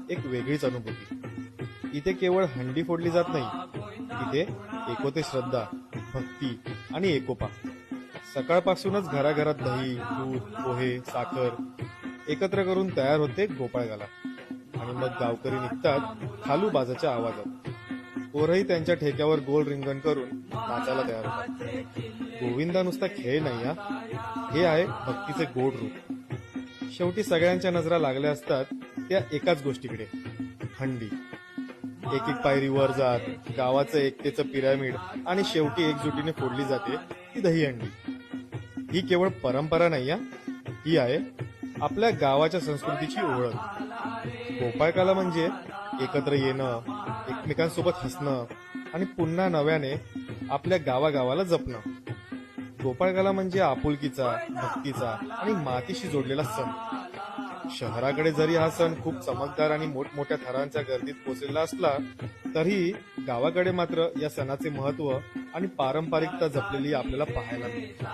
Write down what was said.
एक वेगळीच अनुभूती. इथे केवळ हंडी फोडली जात नाही, इथे एकोते श्रद्धा, भक्ती आणि एकोपा. सकाळपासूनच घराघरात दही, दूध, पोहे, साखर एकत्र करून तयार होते गोपाळकाला. आणि मग गावकरी निघतात खालू बाजाच्या आवाजात. पोरही त्यांच्या ठेक्यावर गोल रिंगण करून नाचायला तयार होतात. गोविंदा नुसता खेळ नाही हा, हे आहे भक्तीचे गोड रूप. शेवटी सगळ्यांच्या नजरा लागल्या असतात त्या एकाच गोष्टीकडे, हंडी. एक एक पायरी वर जात गावाचं एकतेचं पिरॅमिड आणि शेवटी एकजुटीने फोडली जाते ती दहीहंडी. ही केवळ परंपरा नाही, ही आहे आपल्या गावाच्या संस्कृतीची ओळख. गोपाळकाला म्हणजे एकत्र येणं, एकमेकांसोबत हसणं आणि पुन्हा नव्याने आपल्या गावागावाला जपणं. गोपाळकाला म्हणजे आपुलकीचा, भक्तीचा आणि मातीशी जोडलेला सण. शहराकडे जरी हा सण खूप चमकदार आणि मोठमोठ्या थरांच्या गर्दीत पोचलेला असला तरी गावाकडे मात्र या सणाचे महत्व आणि पारंपरिकता जपलेली आपल्याला पाहायला मिळते.